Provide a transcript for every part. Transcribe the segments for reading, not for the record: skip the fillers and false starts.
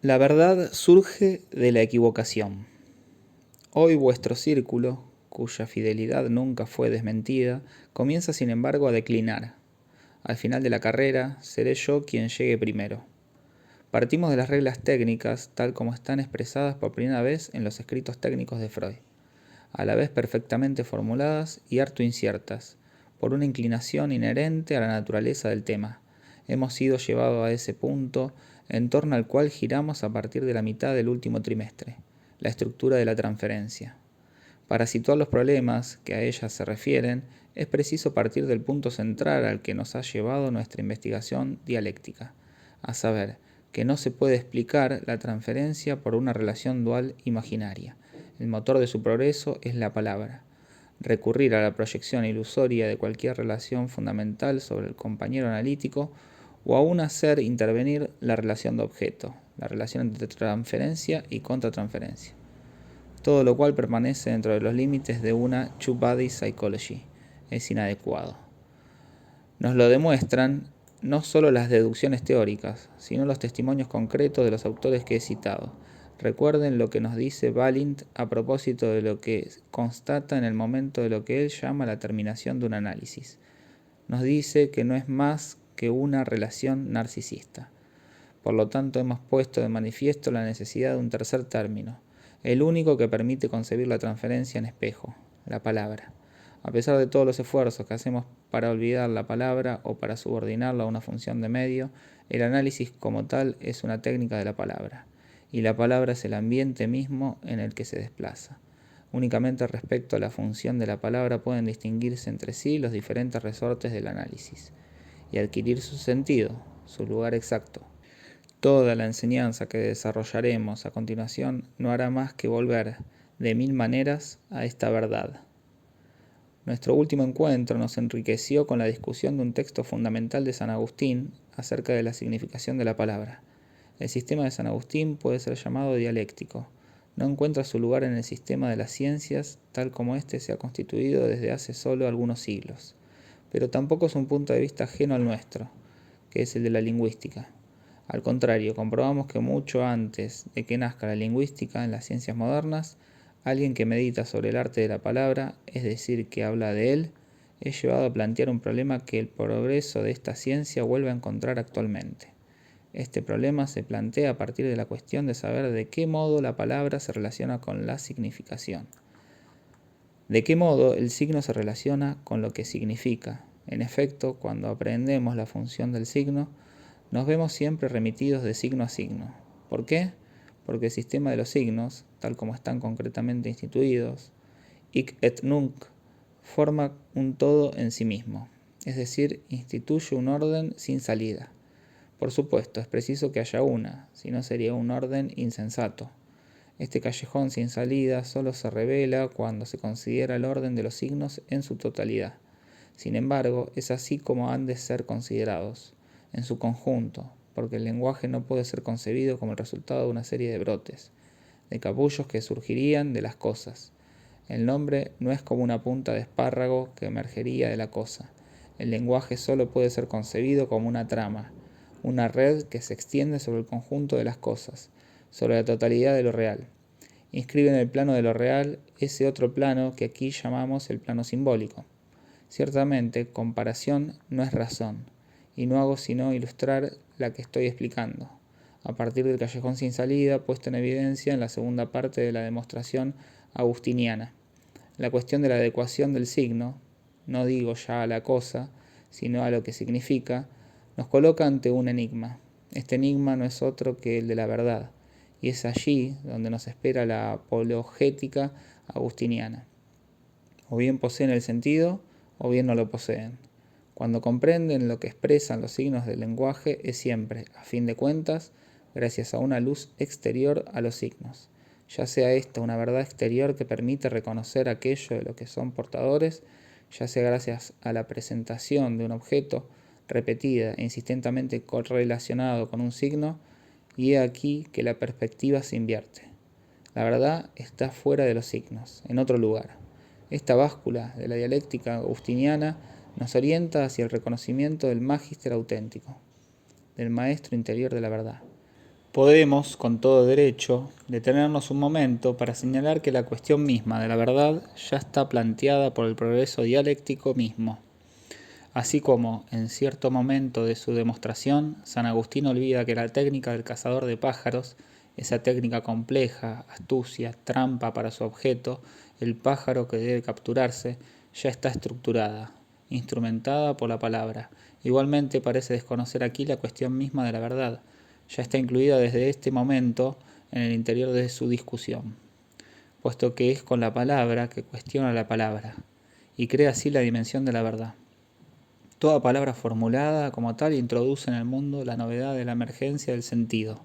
La verdad surge de la equivocación. Hoy vuestro círculo, cuya fidelidad nunca fue desmentida, comienza sin embargo a declinar. Al final de la carrera, seré yo quien llegue primero. Partimos de las reglas técnicas tal como están expresadas por primera vez en los escritos técnicos de Freud, a la vez perfectamente formuladas y harto inciertas, por una inclinación inherente a la naturaleza del tema. Hemos sido llevados a ese punto en torno al cual giramos a partir de la mitad del último trimestre, la estructura de la transferencia. Para situar los problemas que a ella se refieren, es preciso partir del punto central al que nos ha llevado nuestra investigación dialéctica, a saber, que no se puede explicar la transferencia por una relación dual imaginaria. El motor de su progreso es la palabra. Recurrir a la proyección ilusoria de cualquier relación fundamental sobre el compañero analítico o aún hacer intervenir la relación de objeto, la relación entre transferencia y contratransferencia. Todo lo cual permanece dentro de los límites de una two-body psychology. Es inadecuado. Nos lo demuestran no solo las deducciones teóricas, sino los testimonios concretos de los autores que he citado. Recuerden lo que nos dice Balint a propósito de lo que constata en el momento de lo que él llama la terminación de un análisis. Nos dice que no es más que una relación narcisista. Por lo tanto, hemos puesto de manifiesto la necesidad de un tercer término, el único que permite concebir la transferencia en espejo, la palabra. A pesar de todos los esfuerzos que hacemos para olvidar la palabra o para subordinarla a una función de medio, el análisis como tal es una técnica de la palabra, y la palabra es el ambiente mismo en el que se desplaza. Únicamente respecto a la función de la palabra pueden distinguirse entre sí los diferentes resortes del análisis, y adquirir su sentido, su lugar exacto. Toda la enseñanza que desarrollaremos a continuación no hará más que volver, de mil maneras, a esta verdad. Nuestro último encuentro nos enriqueció con la discusión de un texto fundamental de San Agustín acerca de la significación de la palabra. El sistema de San Agustín puede ser llamado dialéctico. No encuentra su lugar en el sistema de las ciencias, tal como éste se ha constituido desde hace solo algunos siglos. Pero tampoco es un punto de vista ajeno al nuestro, que es el de la lingüística. Al contrario, comprobamos que mucho antes de que nazca la lingüística en las ciencias modernas, alguien que medita sobre el arte de la palabra, es decir, que habla de él, es llevado a plantear un problema que el progreso de esta ciencia vuelve a encontrar actualmente. Este problema se plantea a partir de la cuestión de saber de qué modo la palabra se relaciona con la significación. De qué modo el signo se relaciona con lo que significa. En efecto, cuando aprendemos la función del signo, nos vemos siempre remitidos de signo a signo. ¿Por qué? Porque el sistema de los signos, tal como están concretamente instituidos, hic et nunc, forma un todo en sí mismo, es decir, instituye un orden sin salida. Por supuesto, es preciso que haya una, si no sería un orden insensato. Este callejón sin salida solo se revela cuando se considera el orden de los signos en su totalidad. Sin embargo, es así como han de ser considerados, en su conjunto, porque el lenguaje no puede ser concebido como el resultado de una serie de brotes, de capullos que surgirían de las cosas. El nombre no es como una punta de espárrago que emergería de la cosa. El lenguaje solo puede ser concebido como una trama, una red que se extiende sobre el conjunto de las cosas, sobre la totalidad de lo real. Inscribe en el plano de lo real ese otro plano que aquí llamamos el plano simbólico. Ciertamente, comparación no es razón, y no hago sino ilustrar la que estoy explicando, a partir del callejón sin salida puesto en evidencia en la segunda parte de la demostración agustiniana. La cuestión de la adecuación del signo, no digo ya a la cosa, sino a lo que significa, nos coloca ante un enigma. Este enigma no es otro que el de la verdad, y es allí donde nos espera la apologética agustiniana. O bien poseen el sentido, o bien no lo poseen. Cuando comprenden lo que expresan los signos del lenguaje es siempre, a fin de cuentas, gracias a una luz exterior a los signos, ya sea esta una verdad exterior que permite reconocer aquello de lo que son portadores, ya sea gracias a la presentación de un objeto repetida e insistentemente correlacionado con un signo, y he aquí que la perspectiva se invierte. La verdad está fuera de los signos, en otro lugar. Esta báscula de la dialéctica agustiniana nos orienta hacia el reconocimiento del magister auténtico, del maestro interior de la verdad. Podemos, con todo derecho, detenernos un momento para señalar que la cuestión misma de la verdad ya está planteada por el progreso dialéctico mismo. Así como, en cierto momento de su demostración, San Agustín olvida que la técnica del cazador de pájaros, esa técnica compleja, astucia, trampa para su objeto, el pájaro que debe capturarse, ya está estructurada, instrumentada por la palabra. Igualmente parece desconocer aquí la cuestión misma de la verdad, ya está incluida desde este momento en el interior de su discusión, puesto que es con la palabra que cuestiona la palabra, y crea así la dimensión de la verdad. Toda palabra formulada como tal introduce en el mundo la novedad de la emergencia del sentido,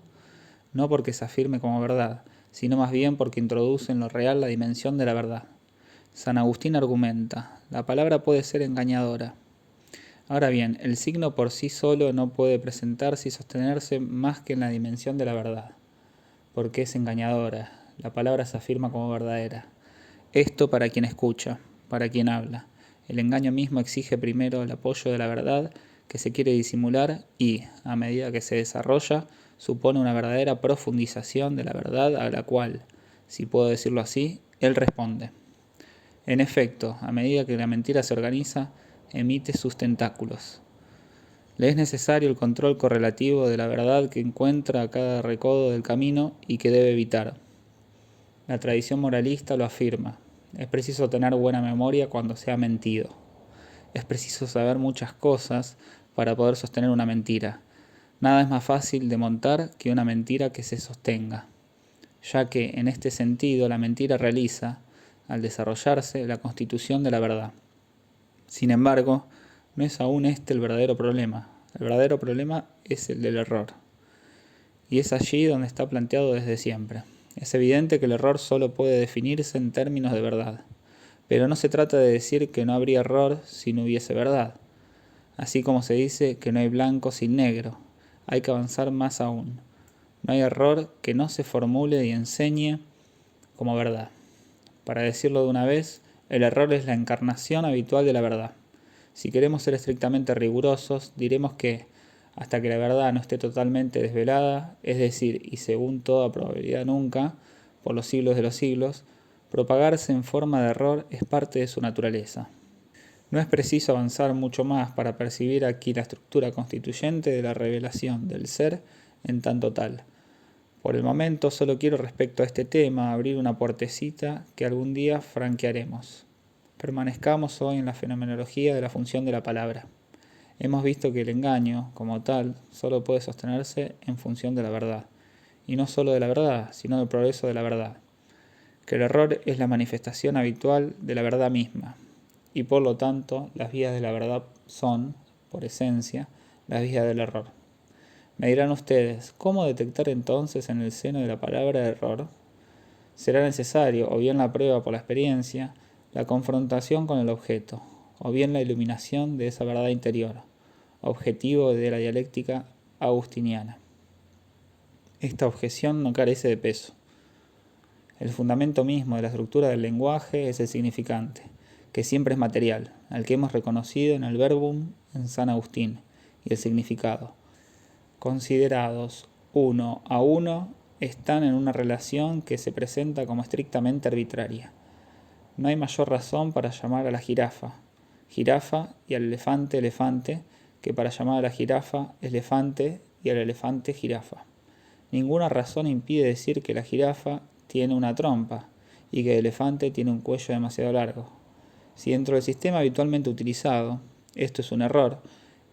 no porque se afirme como verdad, sino más bien porque introduce en lo real la dimensión de la verdad. San Agustín argumenta, la palabra puede ser engañadora. Ahora bien, el signo por sí solo no puede presentarse y sostenerse más que en la dimensión de la verdad, porque es engañadora, la palabra se afirma como verdadera. Esto para quien escucha, para quien habla. El engaño mismo exige primero el apoyo de la verdad que se quiere disimular y, a medida que se desarrolla, supone una verdadera profundización de la verdad a la cual, si puedo decirlo así, él responde. En efecto, a medida que la mentira se organiza, emite sus tentáculos. Le es necesario el control correlativo de la verdad que encuentra a cada recodo del camino y que debe evitar. La tradición moralista lo afirma. Es preciso tener buena memoria cuando se ha mentido. Es preciso saber muchas cosas para poder sostener una mentira. Nada es más fácil de montar que una mentira que se sostenga, ya que en este sentido la mentira realiza, al desarrollarse, la constitución de la verdad. Sin embargo, no es aún este el verdadero problema. El verdadero problema es el del error. Y es allí donde está planteado desde siempre. Es evidente que el error solo puede definirse en términos de verdad. Pero no se trata de decir que no habría error si no hubiese verdad. Así como se dice que no hay blanco sin negro. Hay que avanzar más aún. No hay error que no se formule y enseñe como verdad. Para decirlo de una vez, el error es la encarnación habitual de la verdad. Si queremos ser estrictamente rigurosos, diremos que, hasta que la verdad no esté totalmente desvelada, es decir, y según toda probabilidad nunca, por los siglos de los siglos, propagarse en forma de error es parte de su naturaleza. No es preciso avanzar mucho más para percibir aquí la estructura constituyente de la revelación del ser en tanto tal. Por el momento solo quiero respecto a este tema abrir una puertecita que algún día franquearemos. Permanezcamos hoy en la fenomenología de la función de la palabra. Hemos visto que el engaño, como tal, solo puede sostenerse en función de la verdad, y no solo de la verdad, sino del progreso de la verdad. Que el error es la manifestación habitual de la verdad misma, y por lo tanto las vías de la verdad son, por esencia, las vías del error. Me dirán ustedes, ¿cómo detectar entonces en el seno de la palabra error? Será necesario, o bien la prueba por la experiencia, la confrontación con el objeto, o bien la iluminación de esa verdad interior, objetivo de la dialéctica agustiniana. Esta objeción no carece de peso. El fundamento mismo de la estructura del lenguaje es el significante, que siempre es material, al que hemos reconocido en el verbum en San Agustín, y el significado. Considerados uno a uno, están en una relación que se presenta como estrictamente arbitraria. No hay mayor razón para llamar a la jirafa, jirafa, y al elefante, elefante, que para llamar a la jirafa, elefante, y al elefante, jirafa. Ninguna razón impide decir que la jirafa tiene una trompa y que el elefante tiene un cuello demasiado largo. Si dentro del sistema habitualmente utilizado esto es un error,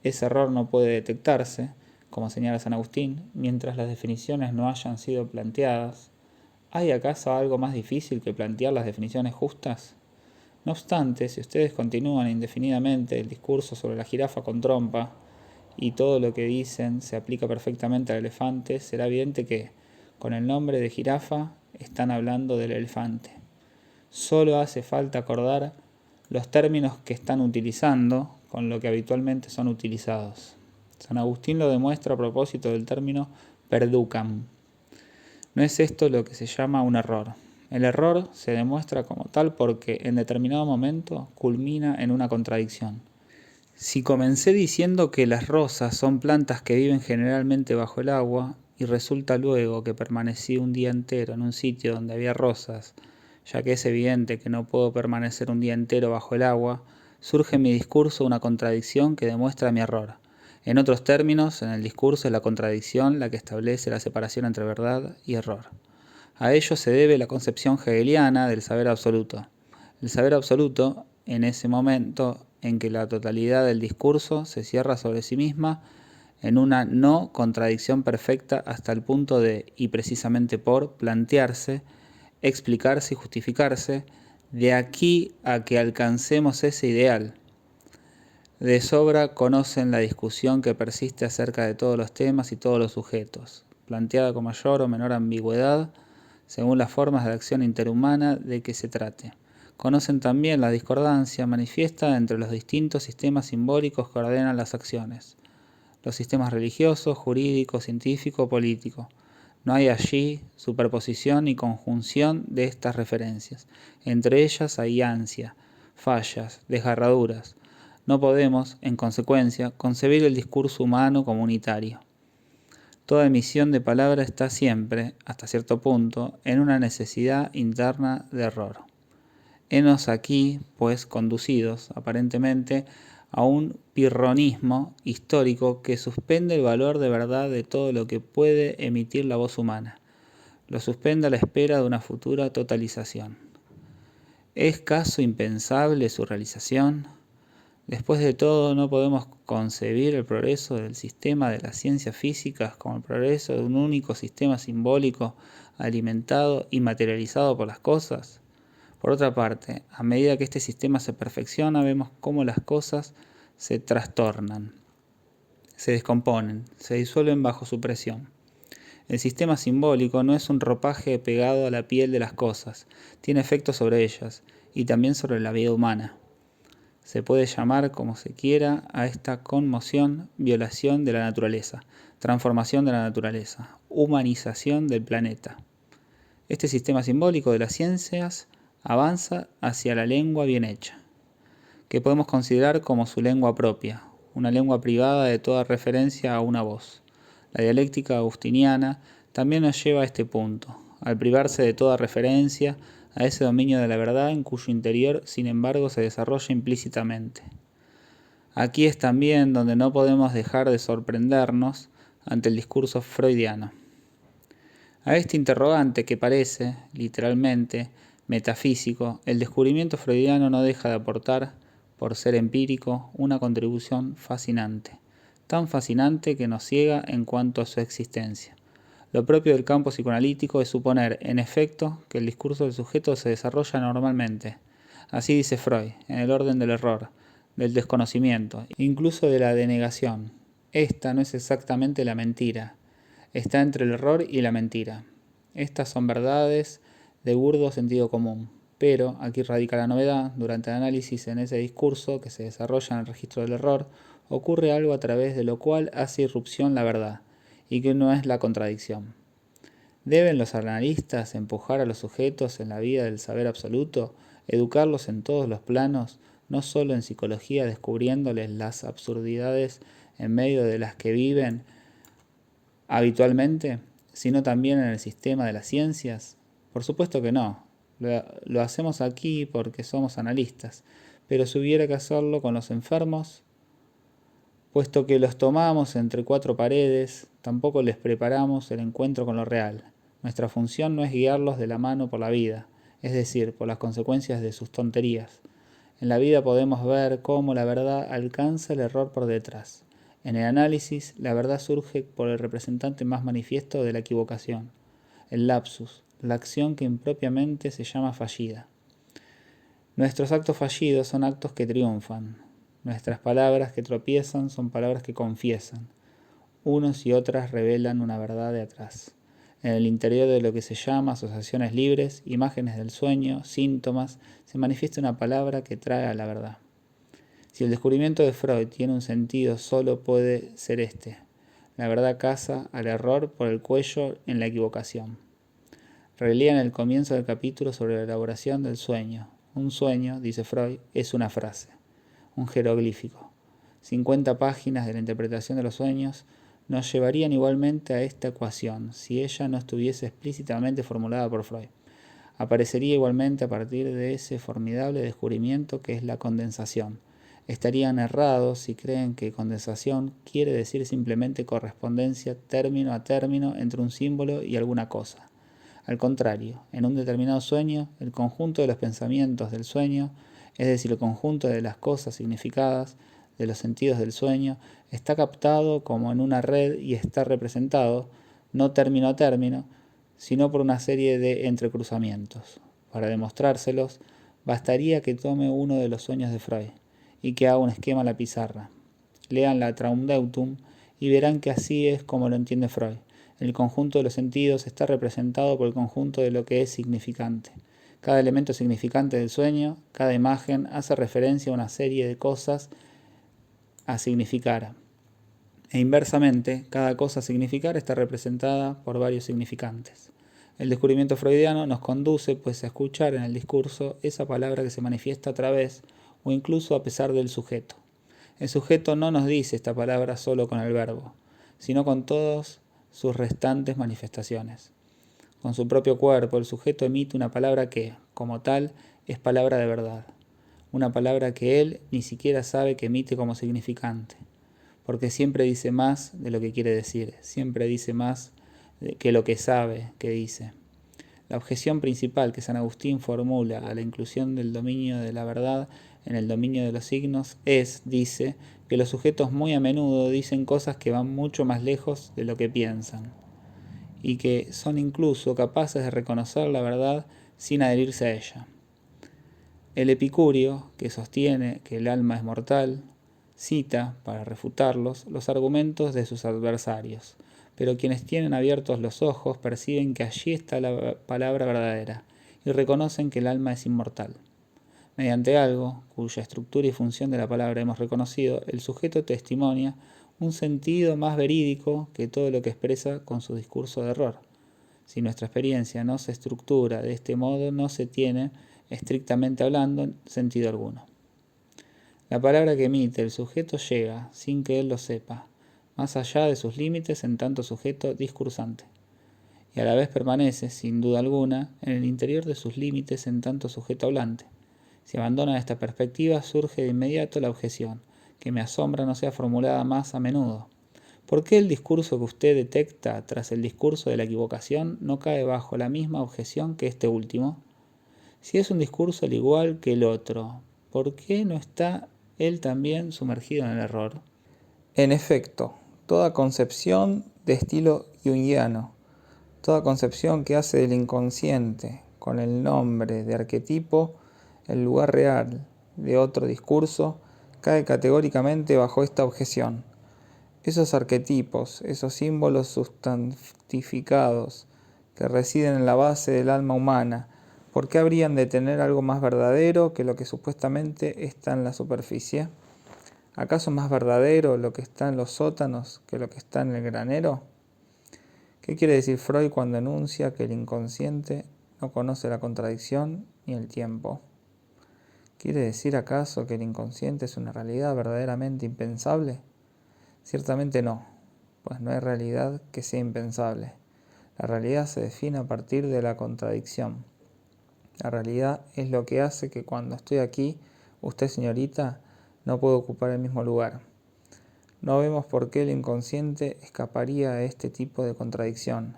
ese error no puede detectarse, como señala San Agustín, mientras las definiciones no hayan sido planteadas. ¿Hay acaso algo más difícil que plantear las definiciones justas? No obstante, si ustedes continúan indefinidamente el discurso sobre la jirafa con trompa, y todo lo que dicen se aplica perfectamente al elefante, será evidente que, con el nombre de jirafa, están hablando del elefante. Solo hace falta acordar los términos que están utilizando con lo que habitualmente son utilizados. San Agustín lo demuestra a propósito del término perducam. No es esto lo que se llama un error. El error se demuestra como tal porque en determinado momento culmina en una contradicción. Si comencé diciendo que las rosas son plantas que viven generalmente bajo el agua, y resulta luego que permanecí un día entero en un sitio donde había rosas, ya que es evidente que no puedo permanecer un día entero bajo el agua, surge en mi discurso una contradicción que demuestra mi error. En otros términos, en el discurso es la contradicción la que establece la separación entre verdad y error. A ello se debe la concepción hegeliana del saber absoluto. El saber absoluto, en ese momento en que la totalidad del discurso se cierra sobre sí misma, en una no contradicción perfecta hasta el punto de, y precisamente por, plantearse, explicarse y justificarse, de aquí a que alcancemos ese ideal. De sobra conocen la discusión que persiste acerca de todos los temas y todos los sujetos, planteada con mayor o menor ambigüedad, según las formas de acción interhumana de que se trate. Conocen también la discordancia manifiesta entre los distintos sistemas simbólicos que ordenan las acciones, los sistemas religioso, jurídico, científico, político. No hay allí superposición ni conjunción de estas referencias. Entre ellas hay ansia, fallas, desgarraduras. No podemos, en consecuencia, concebir el discurso humano como unitario. Toda emisión de palabra está siempre, hasta cierto punto, en una necesidad interna de error. Henos aquí, pues, conducidos, aparentemente, a un pirronismo histórico que suspende el valor de verdad de todo lo que puede emitir la voz humana. Lo suspende a la espera de una futura totalización. ¿Es caso impensable su realización? Después de todo, no podemos concebir el progreso del sistema de las ciencias físicas como el progreso de un único sistema simbólico alimentado y materializado por las cosas. Por otra parte, a medida que este sistema se perfecciona, vemos cómo las cosas se trastornan, se descomponen, se disuelven bajo su presión. El sistema simbólico no es un ropaje pegado a la piel de las cosas, tiene efectos sobre ellas y también sobre la vida humana. Se puede llamar como se quiera a esta conmoción, violación de la naturaleza, transformación de la naturaleza, humanización del planeta. Este sistema simbólico de las ciencias avanza hacia la lengua bien hecha, que podemos considerar como su lengua propia, una lengua privada de toda referencia a una voz. La dialéctica agustiniana también nos lleva a este punto, al privarse de toda referencia a ese dominio de la verdad en cuyo interior, sin embargo, se desarrolla implícitamente. Aquí es también donde no podemos dejar de sorprendernos ante el discurso freudiano. A este interrogante que parece, literalmente, metafísico, el descubrimiento freudiano no deja de aportar, por ser empírico, una contribución fascinante, tan fascinante que nos ciega en cuanto a su existencia. Lo propio del campo psicoanalítico es suponer, en efecto, que el discurso del sujeto se desarrolla normalmente. Así dice Freud, en el orden del error, del desconocimiento, incluso de la denegación. Esta no es exactamente la mentira, está entre el error y la mentira. Estas son verdades de burdo sentido común, pero aquí radica la novedad. Durante el análisis en ese discurso que se desarrolla en el registro del error, ocurre algo a través de lo cual hace irrupción la verdad, y que no es la contradicción. ¿Deben los analistas empujar a los sujetos en la vida del saber absoluto, educarlos en todos los planos, no solo en psicología descubriéndoles las absurdidades en medio de las que viven habitualmente, sino también en el sistema de las ciencias? Por supuesto que no. Lo hacemos aquí porque somos analistas, pero si hubiera que hacerlo con los enfermos, puesto que los tomamos entre cuatro paredes, tampoco les preparamos el encuentro con lo real. Nuestra función no es guiarlos de la mano por la vida, es decir, por las consecuencias de sus tonterías. En la vida podemos ver cómo la verdad alcanza el error por detrás. En el análisis, la verdad surge por el representante más manifiesto de la equivocación, el lapsus, la acción que impropiamente se llama fallida. Nuestros actos fallidos son actos que triunfan. Nuestras palabras que tropiezan son palabras que confiesan. Unos y otras revelan una verdad de atrás. En el interior de lo que se llama asociaciones libres, imágenes del sueño, síntomas, se manifiesta una palabra que trae a la verdad. Si el descubrimiento de Freud tiene un sentido, solo puede ser este. La verdad caza al error por el cuello en la equivocación. Relea en el comienzo del capítulo sobre la elaboración del sueño. Un sueño, dice Freud, es una frase, un jeroglífico. 50 páginas de la interpretación de los sueños nos llevarían igualmente a esta ecuación, si ella no estuviese explícitamente formulada por Freud. Aparecería igualmente a partir de ese formidable descubrimiento que es la condensación. Estarían errados si creen que condensación quiere decir simplemente correspondencia término a término entre un símbolo y alguna cosa. Al contrario, en un determinado sueño, el conjunto de los pensamientos del sueño, es decir, el conjunto de las cosas significadas, de los sentidos del sueño, está captado como en una red y está representado, no término a término, sino por una serie de entrecruzamientos. Para demostrárselos, bastaría que tome uno de los sueños de Freud y que haga un esquema a la pizarra. Lean la Traumdeutung y verán que así es como lo entiende Freud. El conjunto de los sentidos está representado por el conjunto de lo que es significante. Cada elemento significante del sueño, cada imagen, hace referencia a una serie de cosas a significar. E inversamente, cada cosa a significar está representada por varios significantes. El descubrimiento freudiano nos conduce, pues, a escuchar en el discurso esa palabra que se manifiesta a través o incluso a pesar del sujeto. El sujeto no nos dice esta palabra solo con el verbo, sino con todas sus restantes manifestaciones. Con su propio cuerpo, el sujeto emite una palabra que, como tal, es palabra de verdad. Una palabra que él ni siquiera sabe que emite como significante, porque siempre dice más de lo que quiere decir, siempre dice más que lo que sabe que dice. La objeción principal que San Agustín formula a la inclusión del dominio de la verdad en el dominio de los signos es, dice, que los sujetos muy a menudo dicen cosas que van mucho más lejos de lo que piensan, y que son incluso capaces de reconocer la verdad sin adherirse a ella. El epicúreo, que sostiene que el alma es mortal, cita, para refutarlos, los argumentos de sus adversarios, pero quienes tienen abiertos los ojos perciben que allí está la palabra verdadera y reconocen que el alma es inmortal. Mediante algo, cuya estructura y función de la palabra hemos reconocido, el sujeto testimonia un sentido más verídico que todo lo que expresa con su discurso de error. Si nuestra experiencia no se estructura de este modo, no se tiene, estrictamente hablando, sentido alguno. La palabra que emite el sujeto llega, sin que él lo sepa, más allá de sus límites en tanto sujeto discursante, y a la vez permanece, sin duda alguna, en el interior de sus límites en tanto sujeto hablante. Si abandona esta perspectiva, surge de inmediato la objeción, que me asombra no sea formulada más a menudo. ¿Por qué el discurso que usted detecta tras el discurso de la equivocación no cae bajo la misma objeción que este último? Si es un discurso al igual que el otro, ¿por qué no está él también sumergido en el error? En efecto, toda concepción de estilo junguiano, toda concepción que hace del inconsciente, con el nombre de arquetipo, el lugar real de otro discurso, cae categóricamente bajo esta objeción. Esos arquetipos, esos símbolos sustantificados que residen en la base del alma humana, ¿por qué habrían de tener algo más verdadero que lo que supuestamente está en la superficie? ¿Acaso más verdadero lo que está en los sótanos que lo que está en el granero? ¿Qué quiere decir Freud cuando enuncia que el inconsciente no conoce la contradicción ni el tiempo? ¿Quiere decir acaso que el inconsciente es una realidad verdaderamente impensable? Ciertamente no, pues no hay realidad que sea impensable. La realidad se define a partir de la contradicción. La realidad es lo que hace que cuando estoy aquí, usted, señorita, no puede ocupar el mismo lugar. No vemos por qué el inconsciente escaparía a este tipo de contradicción.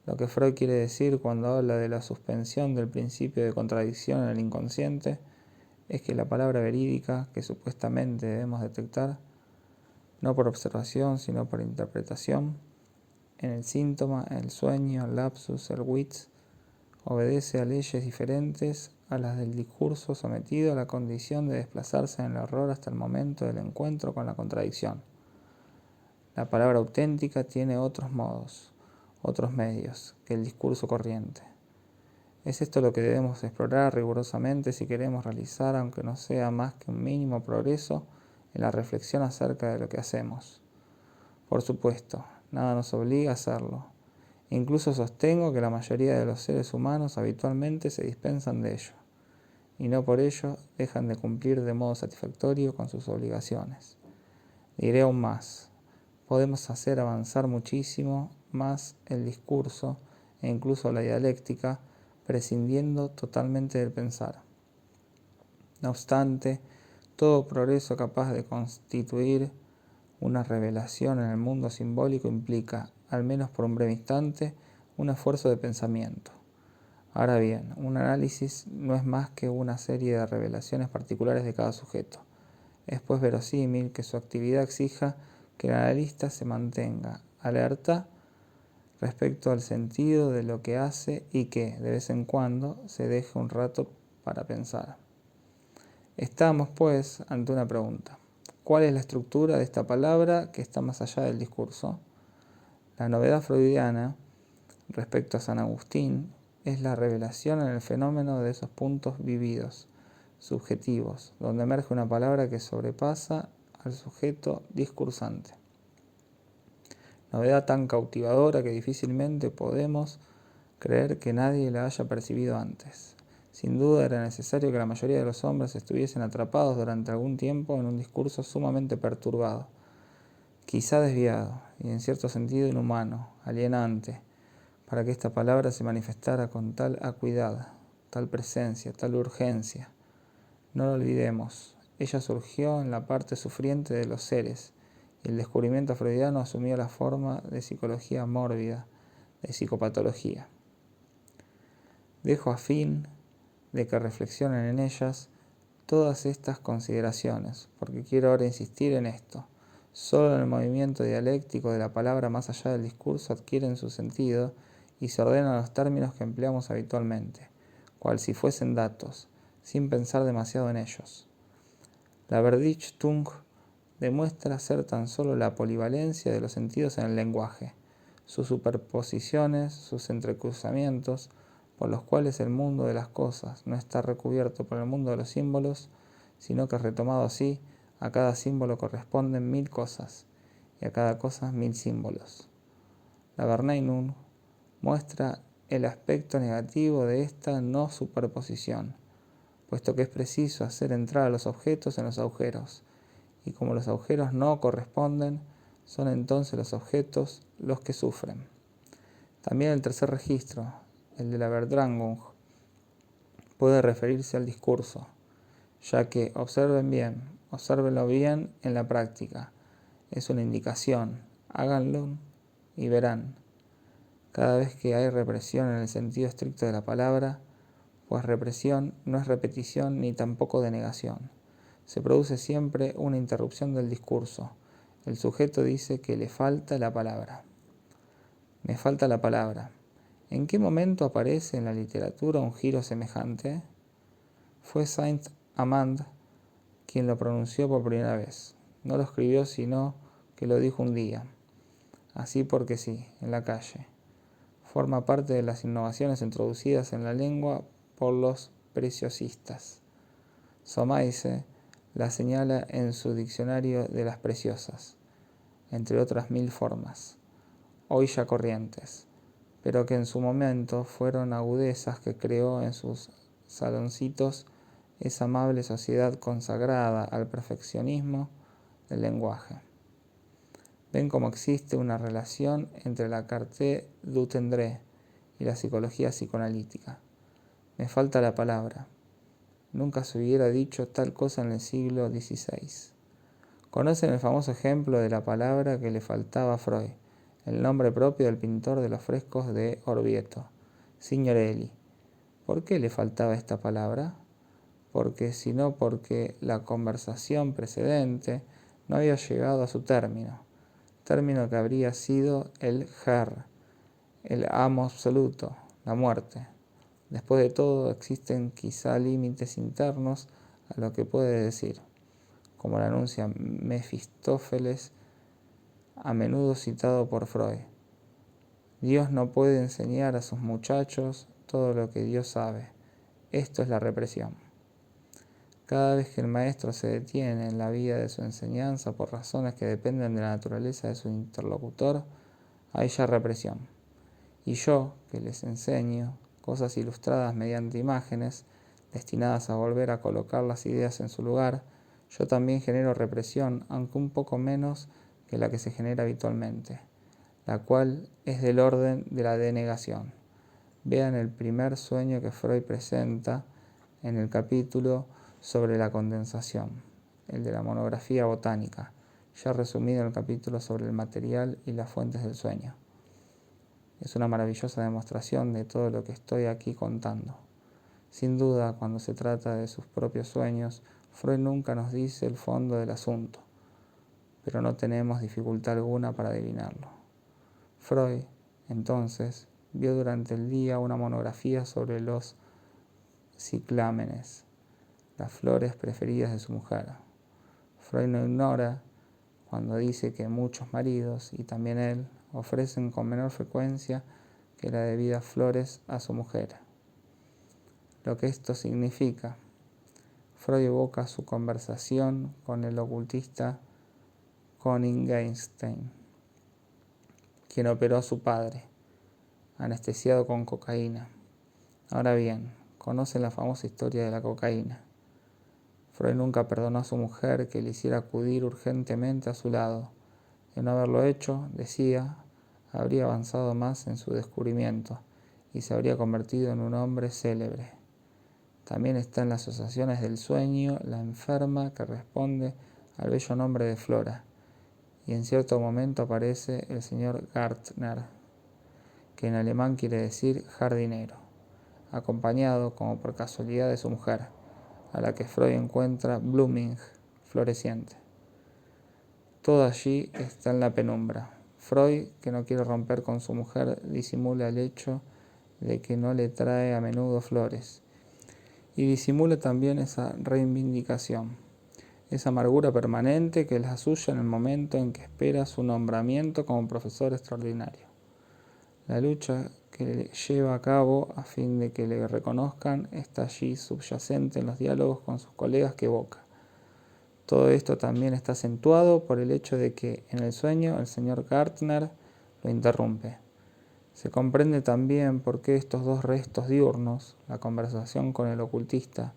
Lo que Freud quiere decir cuando habla de la suspensión del principio de contradicción en el inconsciente es que la palabra verídica que supuestamente debemos detectar, no por observación sino por interpretación, en el síntoma, el sueño, el lapsus, el witz, obedece a leyes diferentes a las del discurso sometido a la condición de desplazarse en el error hasta el momento del encuentro con la contradicción. La palabra auténtica tiene otros modos, otros medios que el discurso corriente. Es esto lo que debemos explorar rigurosamente si queremos realizar, aunque no sea más que un mínimo progreso, en la reflexión acerca de lo que hacemos. Por supuesto, nada nos obliga a hacerlo. Incluso sostengo que la mayoría de los seres humanos habitualmente se dispensan de ello, y no por ello dejan de cumplir de modo satisfactorio con sus obligaciones. Diré aún más. podemos hacer avanzar muchísimo más el discurso e incluso la dialéctica, prescindiendo totalmente del pensar. No obstante, todo progreso capaz de constituir una revelación en el mundo simbólico implica, al menos por un breve instante, un esfuerzo de pensamiento. Ahora bien, un análisis no es más que una serie de revelaciones particulares de cada sujeto. Es pues verosímil que su actividad exija que el analista se mantenga alerta respecto al sentido de lo que hace y que, de vez en cuando, se deje un rato para pensar. Estamos, pues, ante una pregunta. ¿Cuál es la estructura de esta palabra que está más allá del discurso? La novedad freudiana, respecto a San Agustín, es la revelación en el fenómeno de esos puntos vividos, subjetivos, donde emerge una palabra que sobrepasa al sujeto discursante. Novedad tan cautivadora que difícilmente podemos creer que nadie la haya percibido antes. Sin duda era necesario que la mayoría de los hombres estuviesen atrapados durante algún tiempo en un discurso sumamente perturbado, quizá desviado y en cierto sentido inhumano, alienante, para que esta palabra se manifestara con tal acuidad, tal presencia, tal urgencia. No lo olvidemos, ella surgió en la parte sufriente de los seres, y el descubrimiento freudiano asumió la forma de psicología mórbida, de psicopatología. Dejo a fin de que reflexionen en ellas todas estas consideraciones, porque quiero ahora insistir en esto. Solo en el movimiento dialéctico de la palabra más allá del discurso adquieren su sentido y se ordenan los términos que empleamos habitualmente, cual si fuesen datos, sin pensar demasiado en ellos. La Verdichtung demuestra ser tan solo la polivalencia de los sentidos en el lenguaje, sus superposiciones, sus entrecruzamientos, por los cuales el mundo de las cosas no está recubierto por el mundo de los símbolos, sino que retomado así, a cada símbolo corresponden 1000 cosas, y a cada cosa 1000 símbolos. La Verneinung muestra el aspecto negativo de esta no superposición, puesto que es preciso hacer entrar a los objetos en los agujeros, y como los agujeros no corresponden, son entonces los objetos los que sufren. También el tercer registro, el de la Verdrangung, puede referirse al discurso, ya que, obsérvenlo bien en la práctica, es una indicación, háganlo y verán. Cada vez que hay represión en el sentido estricto de la palabra, pues represión no es repetición ni tampoco denegación. Se produce siempre una interrupción del discurso. El sujeto dice que le falta la palabra. Me falta la palabra. ¿En qué momento aparece en la literatura un giro semejante? Fue Saint-Amand quien lo pronunció por primera vez. No lo escribió, sino que lo dijo un día. Así porque sí, en la calle. Forma parte de las innovaciones introducidas en la lengua por los preciosistas. Somaise la señala en su diccionario de las preciosas, entre otras 1000 formas, hoy ya corrientes, pero que en su momento fueron agudezas que creó en sus saloncitos esa amable sociedad consagrada al perfeccionismo del lenguaje. Ven cómo existe una relación entre la Carte du Tendre y la psicología psicoanalítica. Me falta la palabra. Nunca se hubiera dicho tal cosa en el siglo XVI. Conocen el famoso ejemplo de la palabra que le faltaba a Freud, el nombre propio del pintor de los frescos de Orvieto, Signorelli. ¿Por qué le faltaba esta palabra? Porque la conversación precedente no había llegado a su término que habría sido el Herr, el amo absoluto, la muerte. Después de todo, existen quizá límites internos a lo que puede decir, como lo anuncia Mefistófeles, a menudo citado por Freud. Dios no puede enseñar a sus muchachos todo lo que Dios sabe. Esto es la represión. Cada vez que el maestro se detiene en la vía de su enseñanza por razones que dependen de la naturaleza de su interlocutor, hay ya represión. Y yo, que les enseño cosas ilustradas mediante imágenes, destinadas a volver a colocar las ideas en su lugar, yo también genero represión, aunque un poco menos que la que se genera habitualmente, la cual es del orden de la denegación. Vean el primer sueño que Freud presenta en el capítulo sobre la condensación, el de la monografía botánica, ya resumido en el capítulo sobre el material y las fuentes del sueño. Es una maravillosa demostración de todo lo que estoy aquí contando. Sin duda, cuando se trata de sus propios sueños, Freud nunca nos dice el fondo del asunto, pero no tenemos dificultad alguna para adivinarlo. Freud, entonces, vio durante el día una monografía sobre los ciclámenes, las flores preferidas de su mujer. Freud no ignora cuando dice que muchos maridos, y también él, ofrecen con menor frecuencia que las debidas flores a su mujer. Lo que esto significa. Freud evoca su conversación con el ocultista Conning Einstein, quien operó a su padre, anestesiado con cocaína. Ahora bien, conocen la famosa historia de la cocaína. Freud nunca perdonó a su mujer que le hiciera acudir urgentemente a su lado. De no haberlo hecho, decía, habría avanzado más en su descubrimiento y se habría convertido en un hombre célebre. También está en las asociaciones del sueño la enferma que responde al bello nombre de Flora, y en cierto momento aparece el señor Gärtner, que en alemán quiere decir jardinero, acompañado, como por casualidad, de su mujer, a la que Freud encuentra blooming, floreciente. Todo allí está en la penumbra. Freud, que no quiere romper con su mujer, disimula el hecho de que no le trae a menudo flores, y disimula también esa reivindicación, esa amargura permanente que es la suya en el momento en que espera su nombramiento como profesor extraordinario. La lucha que lleva a cabo a fin de que le reconozcan está allí subyacente en los diálogos con sus colegas que evoca. Todo esto también está acentuado por el hecho de que en el sueño el señor Gärtner lo interrumpe. Se comprende también por qué estos dos restos diurnos, la conversación con el ocultista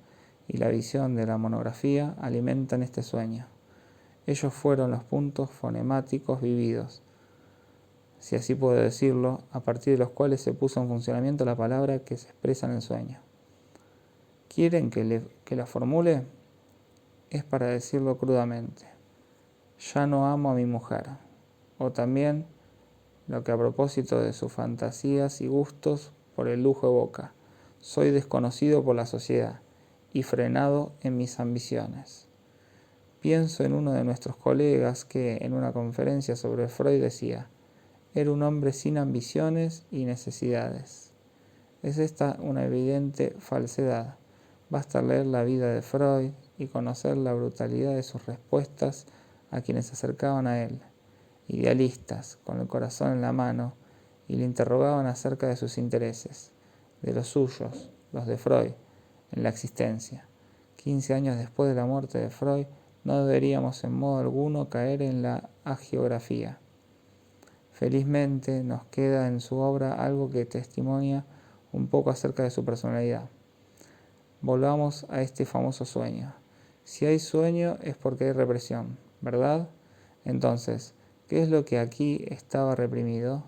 y la visión de la monografía, alimentan este sueño. Ellos fueron los puntos fonemáticos vividos, si así puedo decirlo, a partir de los cuales se puso en funcionamiento la palabra que se expresa en el sueño. ¿Quieren que la formule? Es para decirlo crudamente. Ya no amo a mi mujer. O también lo que a propósito de sus fantasías y gustos por el lujo evoca. Soy desconocido por la sociedad y frenado en mis ambiciones. Pienso en uno de nuestros colegas que en una conferencia sobre Freud decía, era un hombre sin ambiciones y necesidades. Es esta una evidente falsedad. Basta leer la vida de Freud y conocer la brutalidad de sus respuestas a quienes se acercaban a él, idealistas, con el corazón en la mano, y le interrogaban acerca de sus intereses, de los suyos, los de Freud, en la existencia. 15 años después de la muerte de Freud, no deberíamos en modo alguno caer en la hagiografía. Felizmente nos queda en su obra algo que testimonia un poco acerca de su personalidad. Volvamos a este famoso sueño. Si hay sueño es porque hay represión, ¿verdad? Entonces, ¿qué es lo que aquí estaba reprimido?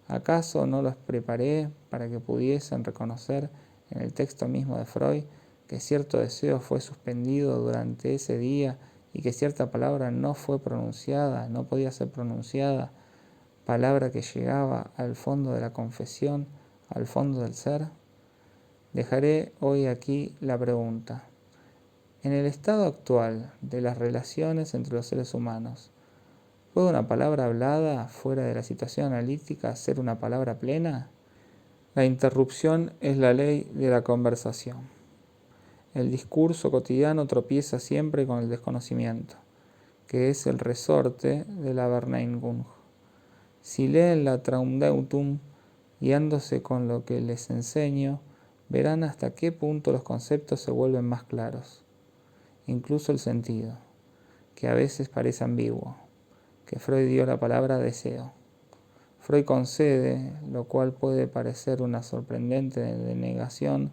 ¿Acaso no los preparé para que pudiesen reconocer en el texto mismo de Freud que cierto deseo fue suspendido durante ese día y que cierta palabra no fue pronunciada, no podía ser pronunciada, palabra que llegaba al fondo de la confesión, al fondo del ser? Dejaré hoy aquí la pregunta. En el estado actual de las relaciones entre los seres humanos, ¿puede una palabra hablada fuera de la situación analítica ser una palabra plena? La interrupción es la ley de la conversación. El discurso cotidiano tropieza siempre con el desconocimiento, que es el resorte de la Verneingung. Si leen la Traumdeutung, guiándose con lo que les enseño, verán hasta qué punto los conceptos se vuelven más claros, incluso el sentido, que a veces parece ambiguo, que Freud dio la palabra deseo. Freud concede, lo cual puede parecer una sorprendente denegación,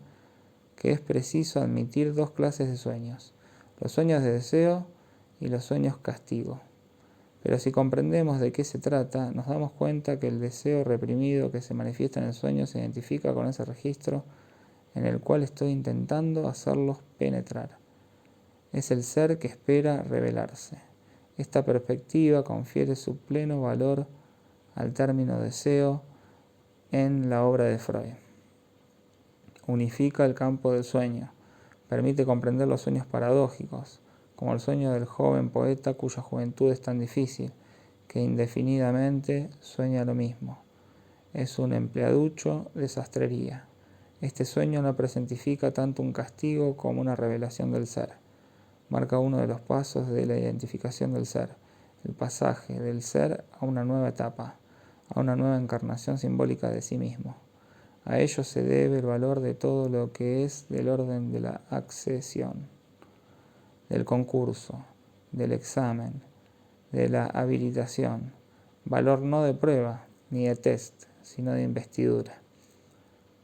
que es preciso admitir dos clases de sueños, los sueños de deseo y los sueños castigo. Pero si comprendemos de qué se trata, nos damos cuenta que el deseo reprimido que se manifiesta en el sueño se identifica con ese registro en el cual estoy intentando hacerlos penetrar. Es el ser que espera revelarse. Esta perspectiva confiere su pleno valor al término deseo en la obra de Freud. Unifica el campo del sueño, permite comprender los sueños paradójicos, como el sueño del joven poeta cuya juventud es tan difícil, que indefinidamente sueña lo mismo. Es un empleaducho de sastrería. Este sueño no presentifica tanto un castigo como una revelación del ser. Marca uno de los pasos de la identificación del ser, el pasaje del ser a una nueva etapa, a una nueva encarnación simbólica de sí mismo. A ello se debe el valor de todo lo que es del orden de la accesión, del concurso, del examen, de la habilitación, valor no de prueba ni de test, sino de investidura.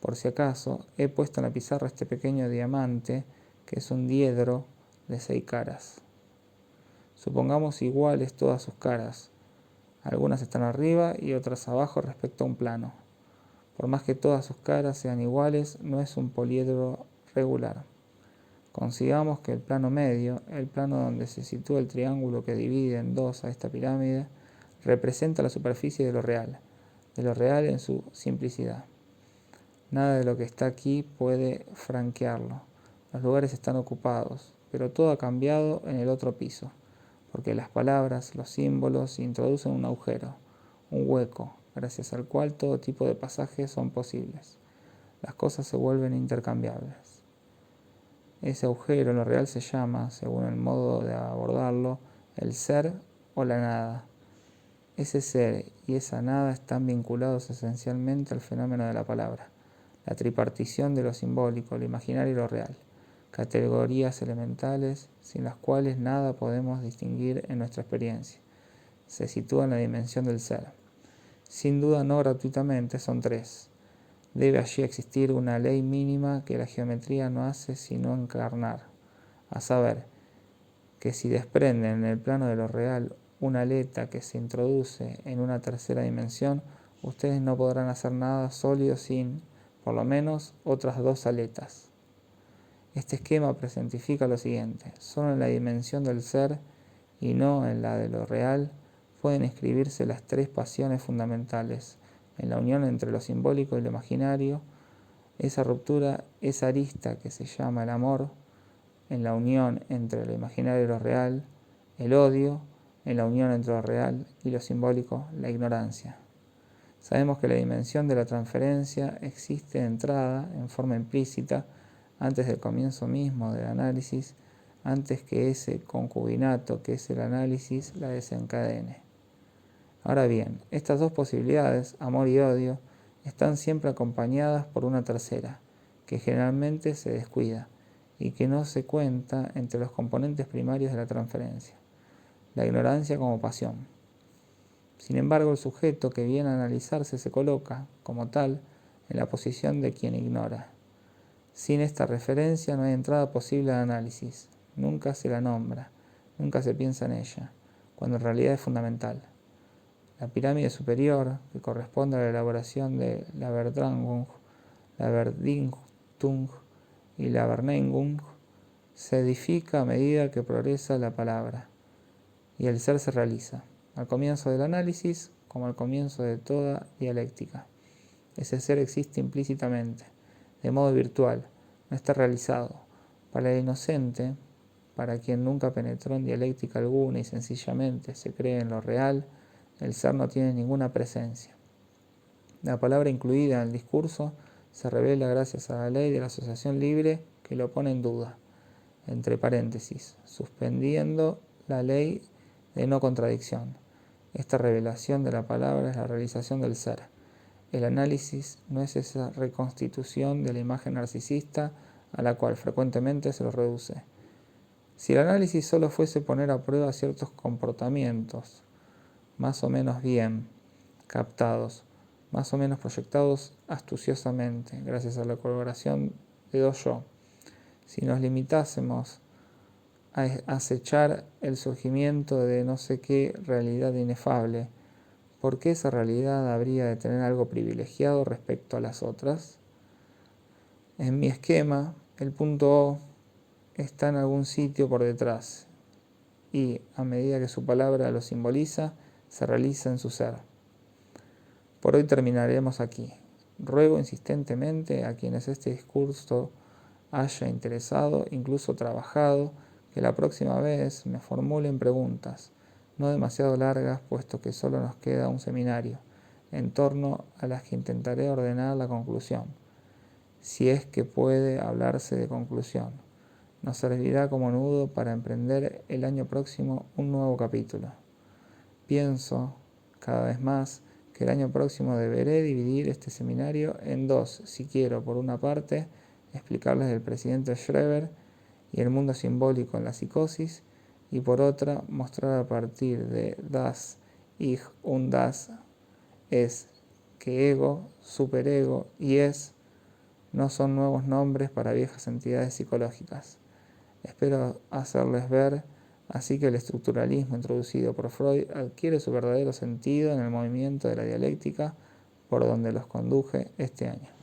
Por si acaso, he puesto en la pizarra este pequeño diamante, que es un diedro de 6 caras. Supongamos iguales todas sus caras. Algunas están arriba y otras abajo respecto a un plano. Por más que todas sus caras sean iguales, no es un poliedro regular. Consigamos que el plano medio, el plano donde se sitúa el triángulo que divide en dos a esta pirámide, representa la superficie de lo real en su simplicidad. Nada de lo que está aquí puede franquearlo. Los lugares están ocupados, pero todo ha cambiado en el otro piso, porque las palabras, los símbolos introducen un agujero, un hueco, gracias al cual todo tipo de pasajes son posibles. Las cosas se vuelven intercambiables. Ese agujero en lo real se llama, según el modo de abordarlo, el ser o la nada. Ese ser y esa nada están vinculados esencialmente al fenómeno de la palabra, la tripartición de lo simbólico, lo imaginario y lo real, categorías elementales sin las cuales nada podemos distinguir en nuestra experiencia. Se sitúa en la dimensión del ser. Sin duda no gratuitamente, son 3. Debe allí existir una ley mínima que la geometría no hace sino encarnar, a saber, que si desprenden en el plano de lo real una aleta que se introduce en una tercera dimensión, ustedes no podrán hacer nada sólido sin, por lo menos, otras 2 aletas. Este esquema presentifica lo siguiente: solo en la dimensión del ser y no en la de lo real pueden escribirse las 3 pasiones fundamentales, en la unión entre lo simbólico y lo imaginario. Esa ruptura, esa arista que se llama el amor, en la unión entre lo imaginario y lo real, el odio, en la unión entre lo real y lo simbólico, la ignorancia. Sabemos que la dimensión de la transferencia existe de entrada, en forma implícita, antes del comienzo mismo del análisis, antes que ese concubinato que es el análisis la desencadene. Ahora bien, estas 2 posibilidades, amor y odio, están siempre acompañadas por una tercera, que generalmente se descuida y que no se cuenta entre los componentes primarios de la transferencia, la ignorancia como pasión. Sin embargo, el sujeto que viene a analizarse se coloca, como tal, en la posición de quien ignora. Sin esta referencia no hay entrada posible al análisis, nunca se la nombra, nunca se piensa en ella, cuando en realidad es fundamental. La pirámide superior, que corresponde a la elaboración de la Verdrangung, la Verdintung y la Verneingung, se edifica a medida que progresa la palabra y el ser se realiza, al comienzo del análisis como al comienzo de toda dialéctica. Ese ser existe implícitamente, de modo virtual, no está realizado. Para el inocente, para quien nunca penetró en dialéctica alguna y sencillamente se cree en lo real, el ser no tiene ninguna presencia. La palabra incluida en el discurso se revela gracias a la ley de la asociación libre que lo pone en duda, entre paréntesis, suspendiendo la ley de no contradicción. Esta revelación de la palabra es la realización del ser. El análisis no es esa reconstitución de la imagen narcisista a la cual frecuentemente se lo reduce. Si el análisis solo fuese poner a prueba ciertos comportamientos, más o menos bien captados, más o menos proyectados astuciosamente, gracias a la colaboración de 2 yo, si nos limitásemos acechar el surgimiento de no sé qué realidad inefable. ¿Por qué esa realidad habría de tener algo privilegiado respecto a las otras? En mi esquema, el punto O está en algún sitio por detrás y, a medida que su palabra lo simboliza, se realiza en su ser. Por hoy terminaremos aquí. Ruego insistentemente a quienes este discurso haya interesado, incluso trabajado, que la próxima vez me formulen preguntas, no demasiado largas, puesto que solo nos queda un seminario, en torno a las que intentaré ordenar la conclusión, si es que puede hablarse de conclusión. Nos servirá como nudo para emprender el año próximo un nuevo capítulo. Pienso, cada vez más, que el año próximo deberé dividir este seminario en dos, si quiero, por una parte, explicarles del presidente Schreber y el mundo simbólico en la psicosis, y por otra, mostrar a partir de Das Ich und Das Es que ego, superego y es no son nuevos nombres para viejas entidades psicológicas. Espero hacerles ver así que el estructuralismo introducido por Freud adquiere su verdadero sentido en el movimiento de la dialéctica por donde los conduje este año.